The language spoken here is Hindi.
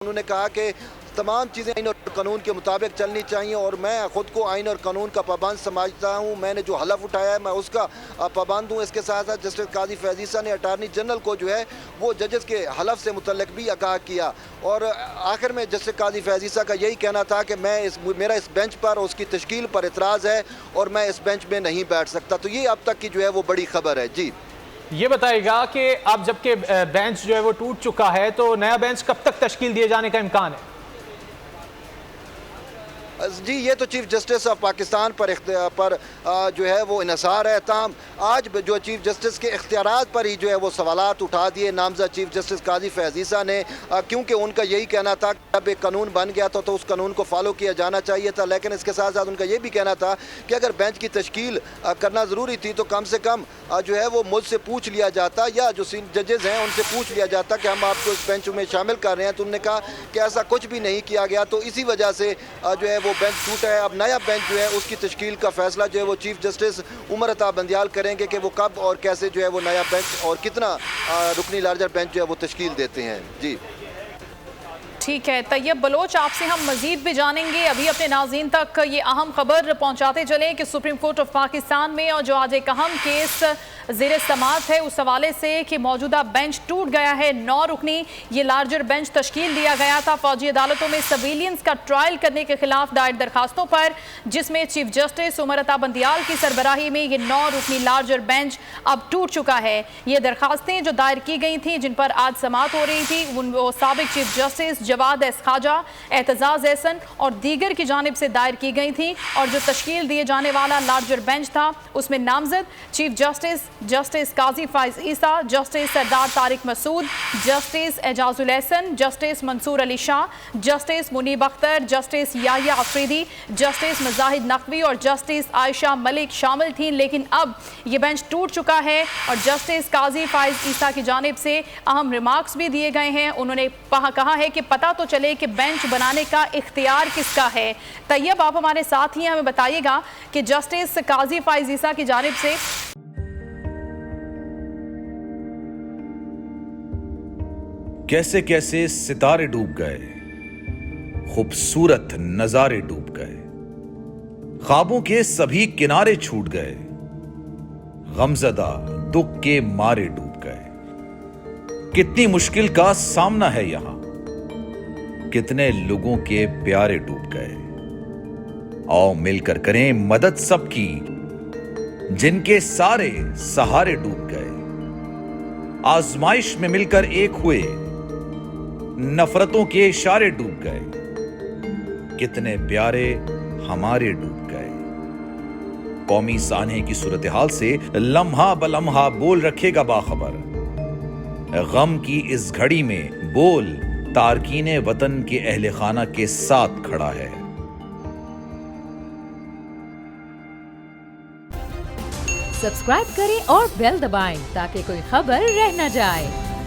उन्होंने कहा कि तमाम चीज़ें आइन और कानून के मुताबिक चलनी चाहिए और मैं ख़ुद को आइन और कानून का पाबंद समझता हूँ। मैंने जो हलफ उठाया है मैं उसका पाबंद हूँ। इसके साथ साथ जस्टिस काजी फैज़ ईसा ने अटारनी जनरल को जो है वो जजेस के हलफ से मुतल्लिक़ भी आगाह किया और आखिर में जस्टिस काजी फैज़ ईसा का यही कहना था कि मेरा इस बेंच पर उसकी तश्कील पर एतराज़ है और मैं इस बेंच में नहीं बैठ सकता। तो ये अब तक की जो है वो बड़ी खबर है। जी, ये बताइएगा कि अब जबकि बेंच जो है वो टूट चुका है तो नया बेंच कब तक तश्कील दिए जाने का इम्कान है? जी, ये तो चीफ जस्टिस ऑफ पाकिस्तान पर जो है वो इन्हिसार है। ताहम आज जो चीफ जस्टिस के इख्तियारात पर ही जो है वो सवालात उठा दिए नामज़द चीफ जस्टिस काजी फैज़ ईसा ने, क्योंकि उनका यही कहना था कि अब एक कानून बन गया था तो उस कानून को फॉलो किया जाना चाहिए था। लेकिन इसके साथ साथ उनका ये भी कहना था कि अगर बेंच की तश्कील करना ज़रूरी थी तो कम से कम जो है वो मुझसे पूछ लिया जाता या जो जजेज़ हैं उनसे पूछ लिया जाता कि हम आपको इस बेंच में शामिल कर रहे हैं। तो उन्होंने कहा कि ऐसा कुछ भी नहीं किया गया, तो इसी वजह से जो है वो बेंच टूटा है। अब नया बेंच जो है उसकी तश्कील का फैसला जो है वो चीफ जस्टिस उमर अता बंदियाल करेंगे कि वो कब और कैसे जो है वो नया बेंच और कितना रुकनी लार्जर बेंच जो है वो तश्कील देते हैं। जी ठीक है तैयब बलोच, आपसे हम मजीद भी जानेंगे। अभी अपने नाज़रीन तक ये अहम खबर पहुंचाते चलें कि सुप्रीम कोर्ट ऑफ पाकिस्तान में और जो आज एक अहम केस ज़ेर समाअत है उस हवाले से कि मौजूदा बेंच टूट गया है। 9 रुकनी ये लार्जर बेंच तश्कील दिया गया था फौजी अदालतों में सिविलियंस का ट्रायल करने के खिलाफ दायर दरखास्तों पर, जिसमें चीफ जस्टिस उमर अता बंदियाल की सरबराही में ये 9 रुकनी लार्जर बेंच अब टूट चुका है। ये दरखास्तें जो दायर की गई थी जिन पर आज समाअत हो रही थी वो साबिक चीफ जस्टिस जवाद एस खाजा, एतजाज एहसन और दीगर की जानिब से दायर की गई थी और जो तश्कील दिए जाने वाला लार्जर बेंच था उसमें नामजद chief justice, justice Qazi Faez Isa, justice Sardar Tariq Masood, justice Ijazul Ahsan, justice Mansoor Ali Shah, justice Munib Akhtar, justice Yahya Afridi, justice Mujahid Naqvi और जस्टिस आयशा मलिक शामिल थी। लेकिन अब ये बेंच टूट चुका है और जस्टिस काजी फैज़ ईसा की जानिब से अहम रिमार्क्स भी दिए गए हैं। उन्होंने कहा है कि पता तो चले कि बेंच बनाने का इख्तियार किसका है। तैयब आप हमारे साथ ही हमें बताइएगा कि जस्टिस काजी फैज़ ईसा की जानिब से कैसे कैसे सितारे डूब गए, खूबसूरत नजारे डूब गए, ख्वाबों के सभी किनारे छूट गए, गमजदा दुख के मारे डूब गए। कितनी मुश्किल का सामना है यहां, कितने लोगों के प्यारे डूब गए। आओ मिलकर करें मदद सबकी जिनके सारे सहारे डूब गए। आजमाइश में मिलकर एक हुए, नफरतों के इशारे डूब गए, कितने प्यारे हमारे डूब गए। कौमी सानहे की सूरत हाल से लम्हा बलम्हा बोल रखेगा बाखबर। गम की इस घड़ी में बोल तारकीने वतन के अहले खाना के साथ खड़ा है। सब्सक्राइब करें और बेल दबाएं ताकि कोई खबर रह न जाए।